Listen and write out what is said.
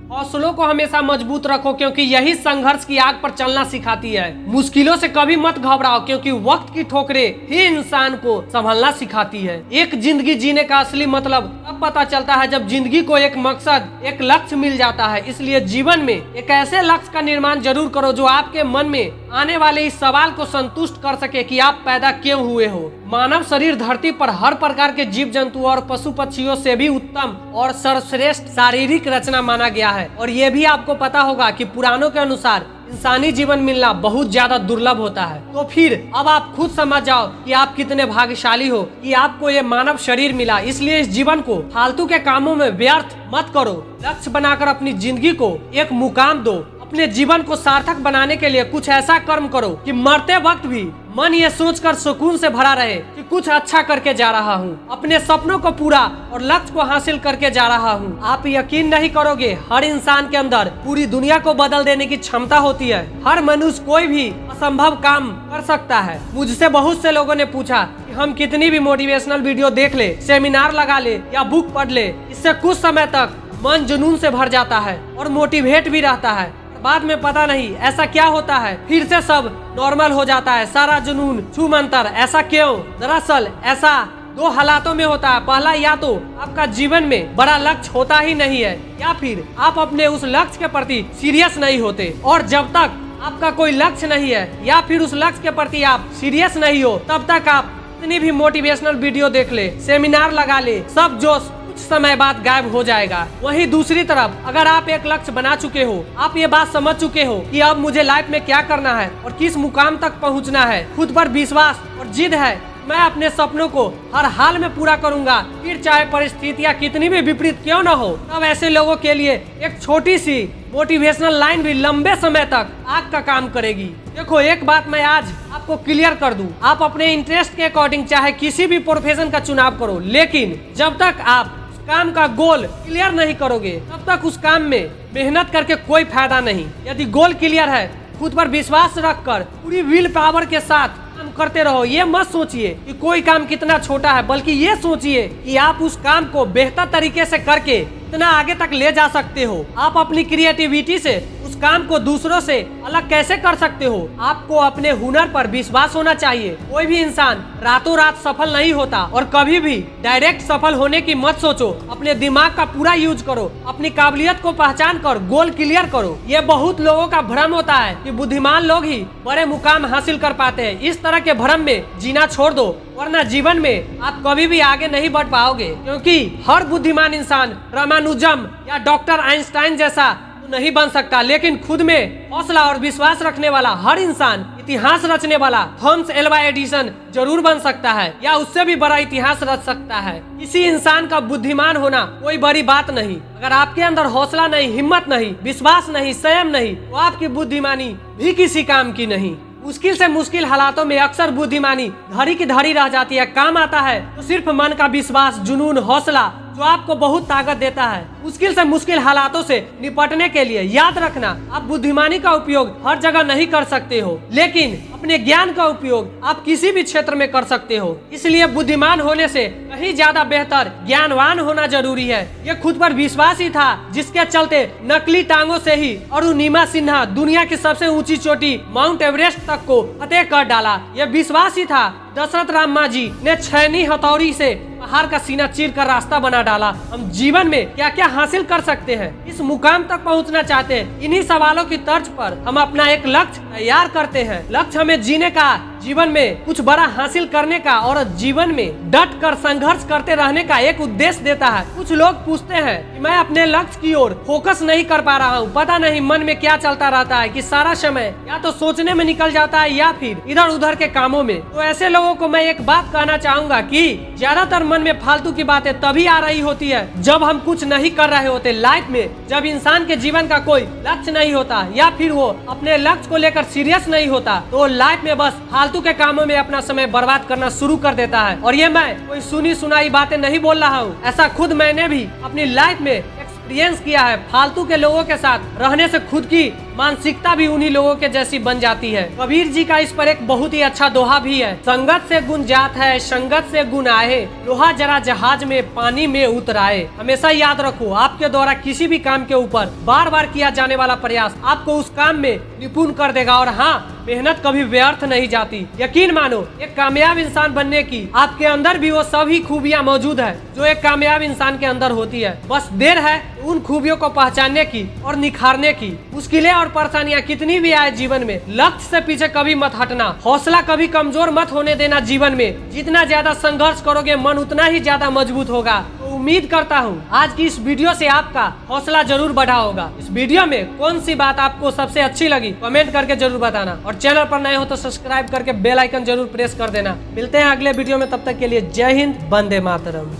हौसलों को हमेशा मजबूत रखो, क्योंकि यही संघर्ष की आग पर चलना सिखाती है। मुश्किलों से कभी मत घबराओ, क्योंकि वक्त की ठोकरें ही इंसान को संभलना सिखाती है। एक जिंदगी जीने का असली मतलब तब पता चलता है जब जिंदगी को एक मकसद, एक लक्ष्य मिल जाता है। इसलिए जीवन में एक ऐसे लक्ष्य का निर्माण जरूर करो जो आपके मन में आने वाले इस सवाल को संतुष्ट कर सके कि आप पैदा क्यों हुए हो। मानव शरीर धरती पर हर प्रकार के जीव जंतु और पशु पक्षियों से भी उत्तम और सर्वश्रेष्ठ शारीरिक रचना माना गया है। और ये भी आपको पता होगा कि पुराणों के अनुसार इंसानी जीवन मिलना बहुत ज्यादा दुर्लभ होता है। तो फिर अब आप खुद समझ जाओ कि आप कितने भाग्यशाली हो कि आपको ये मानव शरीर मिला। इसलिए इस जीवन को फालतू के कामों में व्यर्थ मत करो। लक्ष्य बनाकर अपनी जिंदगी को एक मुकाम दो। अपने जीवन को सार्थक बनाने के लिए कुछ ऐसा कर्म करो कि मरते वक्त भी मन ये सोचकर सुकून से भरा रहे कि कुछ अच्छा करके जा रहा हूँ, अपने सपनों को पूरा और लक्ष्य को हासिल करके जा रहा हूँ। आप यकीन नहीं करोगे, हर इंसान के अंदर पूरी दुनिया को बदल देने की क्षमता होती है। हर मनुष्य कोई भी असंभव काम कर सकता है। मुझसे बहुत से लोगों ने पूछा कि हम कितनी भी मोटिवेशनल वीडियो देख ले, सेमिनार लगा ले या बुक पढ़ ले, इससे कुछ समय तक मन जुनून से भर जाता है और मोटिवेट भी रहता है। बाद में पता नहीं ऐसा क्या होता है, फिर से सब नॉर्मल हो जाता है, सारा जुनून छूमंतर। ऐसा क्यों? दरअसल ऐसा दो हालातों में होता है। पहला, या तो आपका जीवन में बड़ा लक्ष्य होता ही नहीं है, या फिर आप अपने उस लक्ष्य के प्रति सीरियस नहीं होते। और जब तक आपका कोई लक्ष्य नहीं है या फिर उस लक्ष्य के प्रति आप सीरियस नहीं हो, तब तक आप कितनी भी मोटिवेशनल वीडियो देख ले, सेमिनार लगा ले, सब जोश समय बाद गायब हो जाएगा। वहीं दूसरी तरफ अगर आप एक लक्ष्य बना चुके हो, आप ये बात समझ चुके हो कि अब मुझे लाइफ में क्या करना है और किस मुकाम तक पहुंचना है, खुद पर विश्वास और जिद है, मैं अपने सपनों को हर हाल में पूरा करूंगा, फिर चाहे परिस्थितियां कितनी भी विपरीत क्यों न हो। तब ऐसे लोगों के लिए एक छोटी सी मोटिवेशनल लाइन भी लंबे समय तक आग का काम करेगी। देखो, एक बात मैं आज आपको क्लियर कर दूं, आप अपने इंटरेस्ट के अकॉर्डिंग चाहे किसी भी प्रोफेशन का चुनाव करो, लेकिन जब तक आप काम का गोल क्लियर नहीं करोगे तब तक उस काम में मेहनत करके कोई फायदा नहीं। यदि गोल क्लियर है, खुद पर विश्वास रखकर पूरी विल पावर के साथ काम करते रहो। ये मत सोचिए कि कोई काम कितना छोटा है, बल्कि ये सोचिए कि आप उस काम को बेहतर तरीके से करके इतना आगे तक ले जा सकते हो। आप अपनी क्रिएटिविटी से उस काम को दूसरों से अलग कैसे कर सकते हो। आपको अपने हुनर पर विश्वास होना चाहिए। कोई भी इंसान रातों रात सफल नहीं होता और कभी भी डायरेक्ट सफल होने की मत सोचो। अपने दिमाग का पूरा यूज करो, अपनी काबिलियत को पहचान कर गोल क्लियर करो। ये बहुत लोगों का भ्रम होता है कि बुद्धिमान लोग ही बड़े मुकाम हासिल कर पाते हैं। इस तरह के भ्रम में जीना छोड़ दो, वरना जीवन में आप कभी भी आगे नहीं बढ़ पाओगे। क्योंकि हर बुद्धिमान इंसान रामानुजम या डॉक्टर आइंस्टाइन जैसा नहीं बन सकता, लेकिन खुद में हौसला और विश्वास रखने वाला हर इंसान इतिहास रचने वाला थॉमस एल्वा एडिसन जरूर बन सकता है, या उससे भी बड़ा इतिहास रच सकता है। किसी इंसान का बुद्धिमान होना कोई बड़ी बात नहीं। अगर आपके अंदर हौसला नहीं, हिम्मत नहीं, विश्वास नहीं, संयम नहीं, तो आपकी बुद्धिमानी भी किसी काम की नहीं। मुश्किल से मुश्किल हालातों में अक्सर बुद्धिमानी धरी की धरी रह जाती है। काम आता है तो सिर्फ मन का विश्वास, जुनून, हौसला, जो आपको बहुत ताकत देता है। मुश्किल से मुश्किल हालातों से निपटने के लिए याद रखना, आप बुद्धिमानी का उपयोग हर जगह नहीं कर सकते हो, लेकिन अपने ज्ञान का उपयोग आप किसी भी क्षेत्र में कर सकते हो। इसलिए बुद्धिमान होने से कहीं ज्यादा बेहतर ज्ञानवान होना जरूरी है। ये खुद पर विश्वास ही था जिसके चलते नकली टांगों से ही अरुणिमा सिन्हा दुनिया की सबसे ऊंची चोटी माउंट एवरेस्ट तक को फतेह कर डाला। ये विश्वास ही था दशरथ राम मांझी ने छैनी हथौड़ी से पहाड़ का सीना चीर कर रास्ता बना डाला। हम जीवन में क्या क्या हासिल कर सकते हैं, इस मुकाम तक पहुंचना चाहते हैं, इन्हीं सवालों की तर्ज पर हम अपना एक लक्ष्य तैयार करते हैं। लक्ष्य हमें जीने का, जीवन में कुछ बड़ा हासिल करने का और जीवन में डट कर संघर्ष करते रहने का एक उद्देश्य देता है। कुछ लोग पूछते हैं कि मैं अपने लक्ष्य की ओर फोकस नहीं कर पा रहा हूँ, पता नहीं मन में क्या चलता रहता है कि सारा समय या तो सोचने में निकल जाता है या फिर इधर उधर के कामों में। तो ऐसे लोगों को मैं एक बात कहना चाहूंगा कि ज्यादातर मन में फालतू की बातें तभी आ रही होती है जब हम कुछ नहीं कर रहे होते लाइफ में। जब इंसान के जीवन का कोई लक्ष्य नहीं होता या फिर वो अपने लक्ष्य को लेकर सीरियस नहीं होता, तो लाइफ में बस फालतू के कामों में अपना समय बर्बाद करना शुरू कर देता है। और ये मैं कोई सुनी सुनाई बातें नहीं बोल रहा हूँ, ऐसा खुद मैंने भी अपनी लाइफ में एक्सपीरियंस किया है। फालतू के लोगों के साथ रहने से खुद की मानसिकता भी उन्हीं लोगों के जैसी बन जाती है। कबीर जी का इस पर एक बहुत ही अच्छा दोहा भी है, संगत से गुण जात है, संगत से गुण आए, लोहा जरा जहाज में पानी में उतराए। हमेशा याद रखो, आपके द्वारा किसी भी काम के ऊपर बार बार किया जाने वाला प्रयास आपको उस काम में निपुण कर देगा। और हाँ, मेहनत कभी व्यर्थ नहीं जाती। यकीन मानो, एक कामयाब इंसान बनने की आपके अंदर भी वो सभी खूबियां मौजूद है जो एक कामयाब इंसान के अंदर होती है। बस देर है उन खूबियों को पहचानने की और निखारने की। मुश्किलें और परेशानियां कितनी भी आए जीवन में, लक्ष्य से पीछे कभी मत हटना, हौसला कभी कमजोर मत होने देना। जीवन में जितना ज्यादा संघर्ष करोगे, मन उतना ही ज्यादा मजबूत होगा। तो उम्मीद करता हूँ आज की इस वीडियो से आपका हौसला जरूर बढ़ा होगा। इस वीडियो में कौन सी बात आपको सबसे अच्छी लगी कमेंट करके जरूर बताना, और चैनल पर नए हो तो सब्सक्राइब करके बेल आइकन जरूर प्रेस कर देना। मिलते हैं अगले वीडियो में, तब तक के लिए जय हिंद, वंदे मातरम।